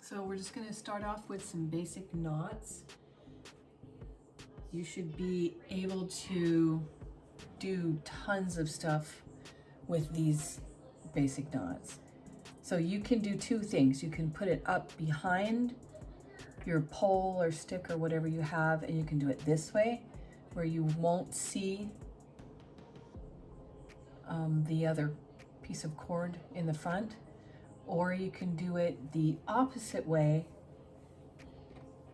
So we're just going to start off with some basic knots. You should be able to do tons of stuff with these basic knots. So you can do two things. You can put it up behind your pole or stick or whatever you have, and you can do it this way where you won't see the other piece of cord in the front, or you can do it the opposite way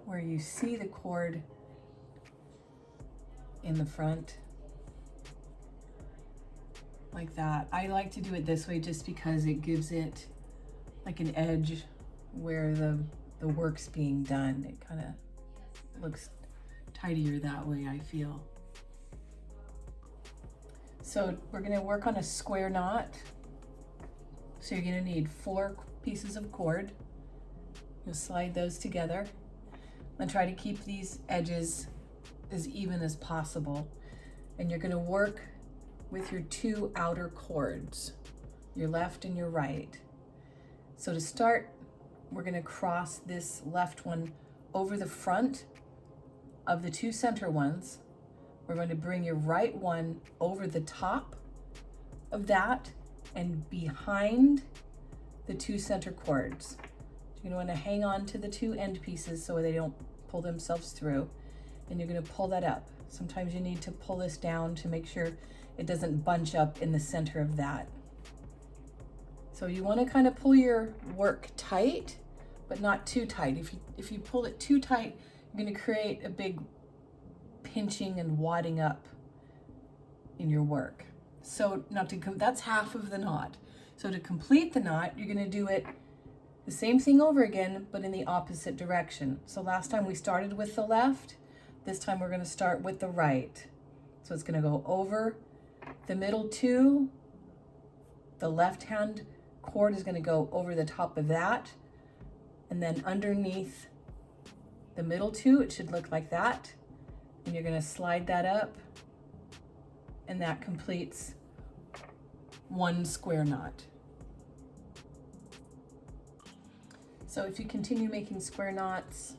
where you see the cord in the front like that. I like to do it this way just because it gives it like an edge where the work's being done. It kind of looks tidier that way, I feel. So we're going to work on a square knot. So you're going to need 4 pieces of cord. You'll slide those together and try to keep these edges as even as possible. And you're going to work with your 2 outer cords, your left and your right. So to start, we're going to cross this left one over the front of the 2 center ones. We're going to bring your right one over the top of that and behind the 2 center cords. You're going to want to hang on to the 2 end pieces so they don't pull themselves through, and you're going to pull that up. Sometimes you need to pull this down to make sure it doesn't bunch up in the center of that. So you want to kind of pull your work tight, but not too tight. If you pull it too tight, you're going to create a big pinching and wadding up in your work. So now that's half of the knot. So to complete the knot, you're going to do it the same thing over again, but in the opposite direction. So last time we started with the left. This time we're going to start with the right. So it's going to go over the middle 2. The left hand cord is going to go over the top of that. And then underneath the middle 2, it should look like that. And you're going to slide that up. And that completes 1 square knot. So if you continue making square knots,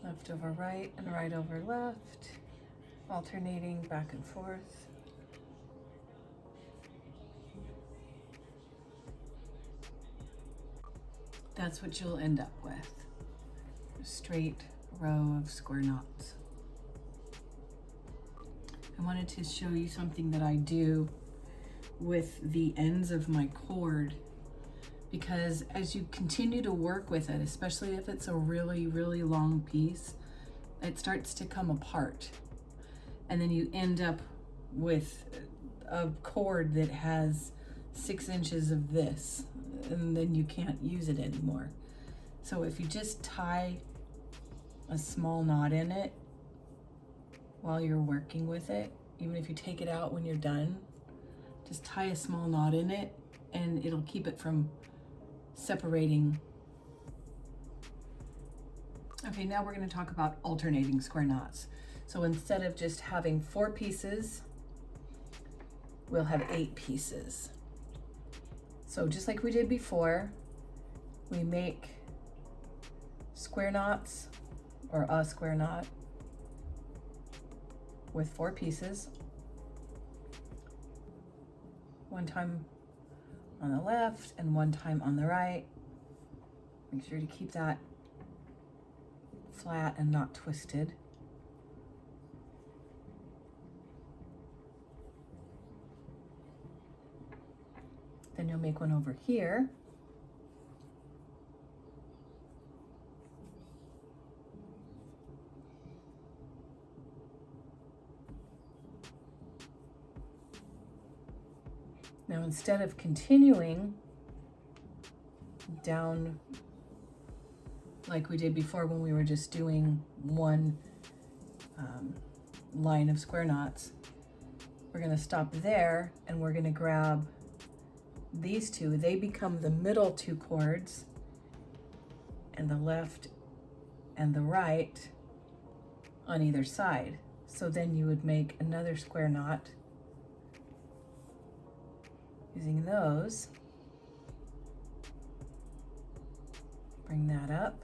left over right and right over left, alternating back and forth. That's what you'll end up with, a straight row of square knots. I wanted to show you something that I do with the ends of my cord, because as you continue to work with it, especially if it's a really, really long piece, it starts to come apart. And then you end up with a cord that has 6 inches of this, and then you can't use it anymore. So if you just tie a small knot in it while you're working with it, even if you take it out when you're done, just tie a small knot in it and it'll keep it from separating. Okay, now we're going to talk about alternating square knots. So instead of just having 4 pieces, we'll have 8 pieces. So just like we did before, we make square knots, or a square knot, with 4 pieces. One time on the left and one time on the right. Make sure to keep that flat and not twisted. Then you'll make one over here. Now, instead of continuing down like we did before when we were just doing one line of square knots, we're going to stop there and we're going to grab these 2. They become the middle 2 cords, and the left and the right on either side. So then you would make another square knot using those. Bring that up.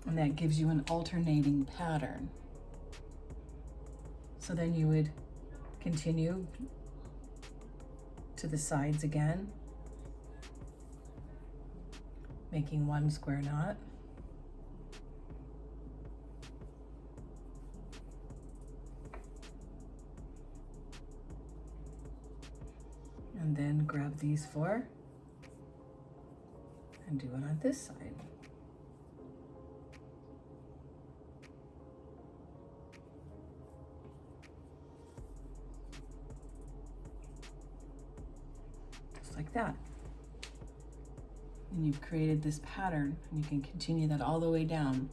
And that gives you an alternating pattern. So then you would continue to the sides again, making one square knot. And then grab these four and do it on this side. Just like that. And you've created this pattern, and you can continue that all the way down.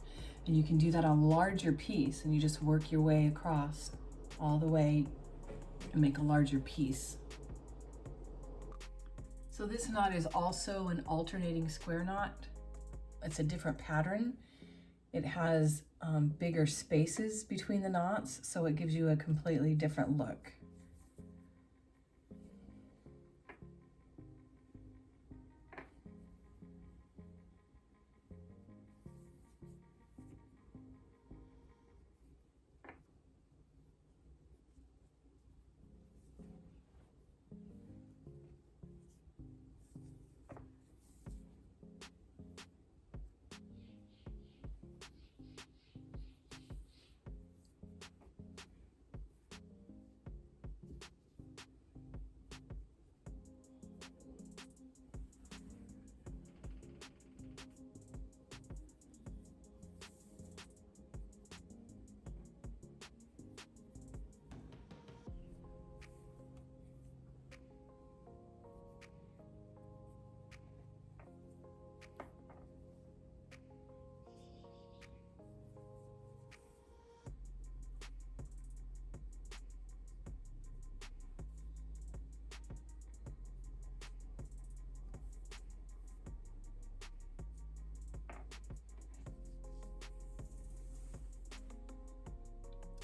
And you can do that on a larger piece, and you just work your way across all the way and make a larger piece. So this knot is also an alternating square knot. It's a different pattern. It has bigger spaces between the knots, so it gives you a completely different look.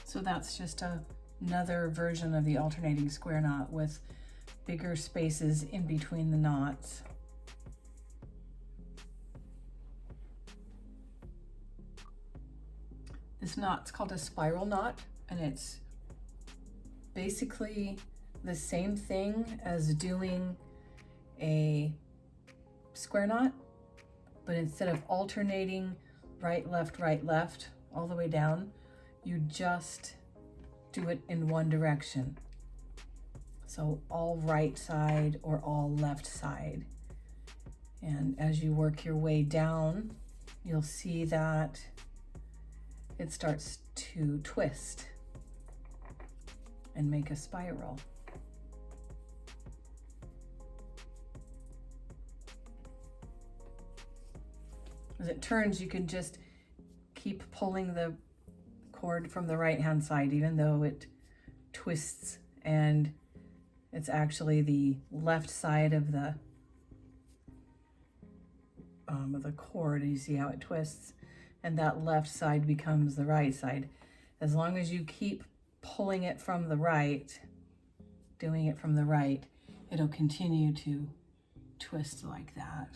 So that's just another version of the alternating square knot with bigger spaces in between the knots. This knot's called a spiral knot, and it's basically the same thing as doing a square knot, but instead of alternating right, left, all the way down, you just do it in one direction. So all right side or all left side. And as you work your way down, you'll see that it starts to twist and make a spiral. As it turns, you can just keep pulling the cord from the right hand side, even though it twists, and it's actually the left side of the cord. You see how it twists, and that left side becomes the right side. As long as you keep pulling it from the right, doing it from the right, it'll continue to twist like that.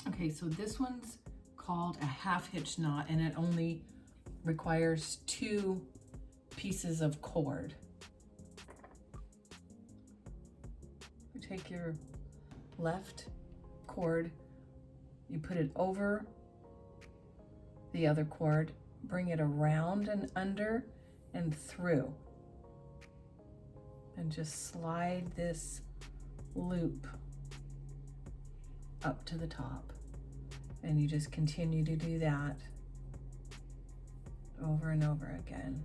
Okay, so this one's called a half hitch knot, and it only requires 2 pieces of cord. You take your left cord, you put it over the other cord, bring it around and under and through, and just slide this loop up to the top. And you just continue to do that over and over again.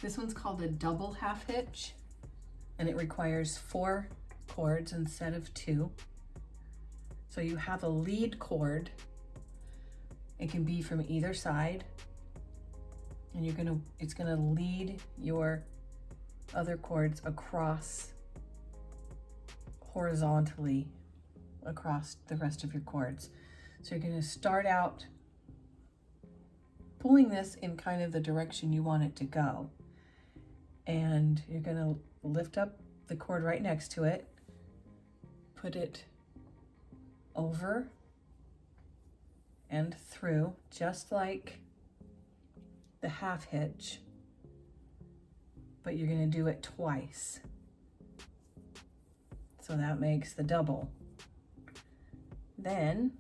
This one's called a double half hitch, and it requires 4 cords instead of 2. So you have a lead cord. It can be from either side, and it's gonna lead your other cords across horizontally across the rest of your cords. So you're gonna start out pulling this in kind of the direction you want it to go. And you're gonna lift up the cord right next to it, put it over and through, just like the half hitch, but you're gonna do it twice. So that makes the double. Then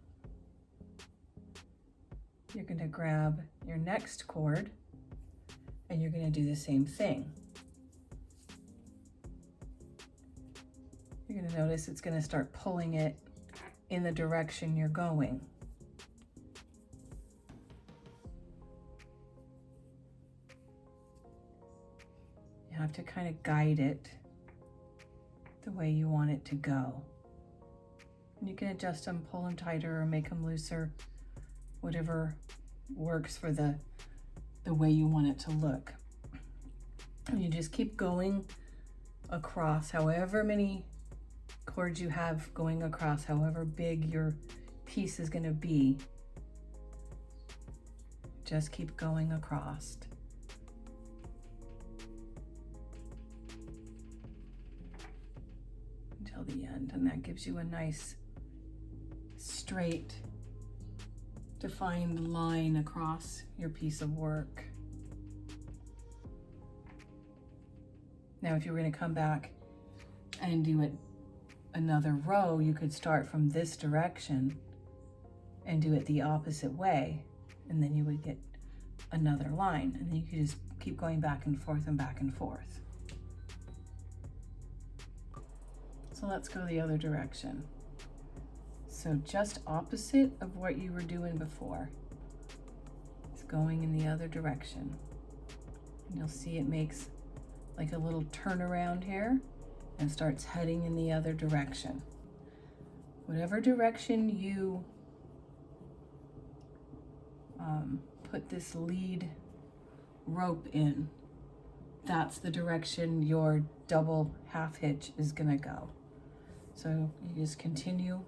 you're gonna grab your next cord and you're gonna do the same thing. You're gonna notice it's gonna start pulling it in the direction you're going. You have to kind of guide it the way you want it to go. And you can adjust them, pull them tighter or make them looser, whatever works for the way you want it to look. And you just keep going across however many cords you have going across, however big your piece is going to be. Just keep going across. Until the end, and that gives you a nice straight defined line across your piece of work. Now if you were going to come back and do it another row, you could start from this direction and do it the opposite way, and then you would get another line, and then you could just keep going back and forth and back and forth. So let's go the other direction. So just opposite of what you were doing before. It's going in the other direction. And you'll see it makes like a little turnaround here and starts heading in the other direction. Whatever direction you put this lead rope in, that's the direction your double half hitch is gonna go. So you just continue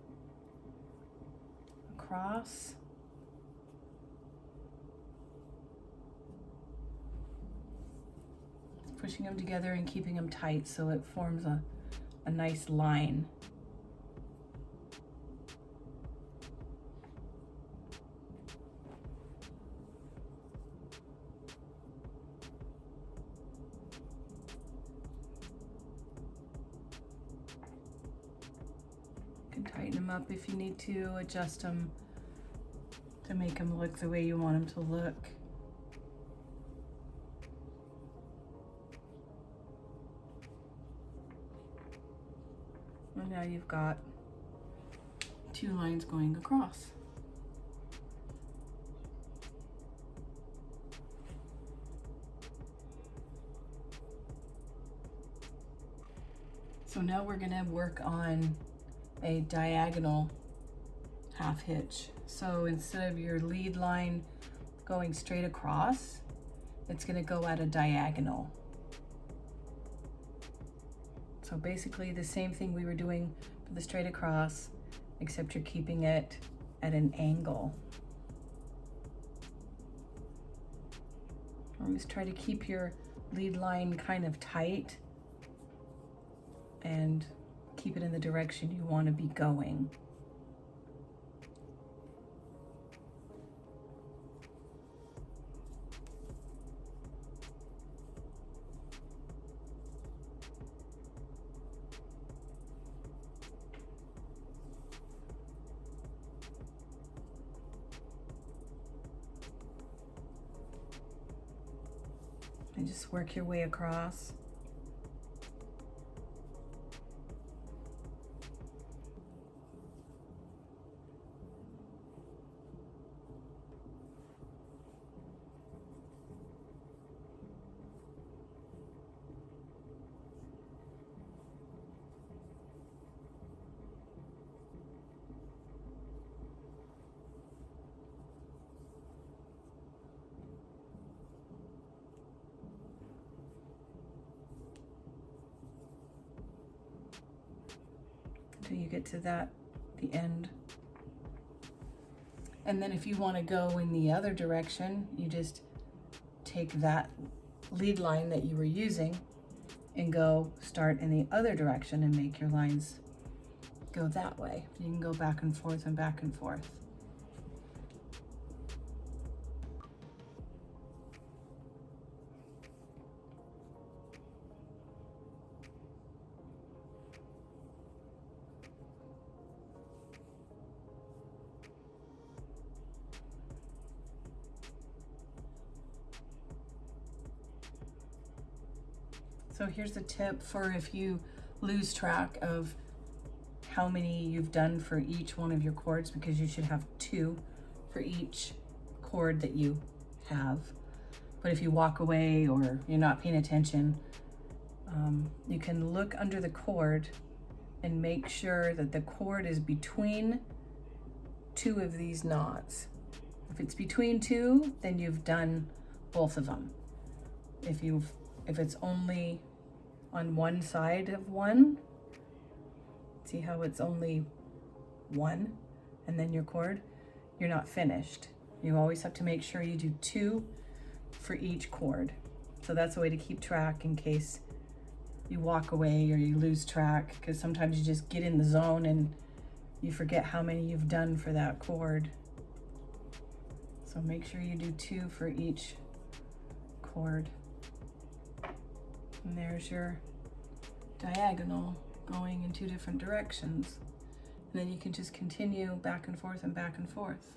across. Pushing them together and keeping them tight so it forms a nice line. You can tighten them up if you need to, adjust them to make them look the way you want them to look. And now you've got 2 lines going across. So now we're gonna work on a diagonal half hitch. So instead of your lead line going straight across, it's gonna go at a diagonal. So basically the same thing we were doing for the straight across, except you're keeping it at an angle. Always try to keep your lead line kind of tight and keep it in the direction you want to be going. And just work your way across. till you get to the end. And then if you want to go in the other direction, you just take that lead line that you were using and go start in the other direction and make your lines go that way. You can go back and forth and back and forth. So here's a tip for if you lose track of how many you've done for each one of your chords, because you should have 2 for each chord that you have. But if you walk away or you're not paying attention, you can look under the chord and make sure that the chord is between 2 of these knots. If it's between 2, then you've done both of them. If it's only on one side of one, see how it's only 1 and then your chord, you're not finished. You always have to make sure you do 2 for each chord. So that's a way to keep track in case you walk away or you lose track, because sometimes you just get in the zone and you forget how many you've done for that chord. So make sure you do 2 for each chord. And there's your diagonal going in 2 different directions. And then you can just continue back and forth and back and forth.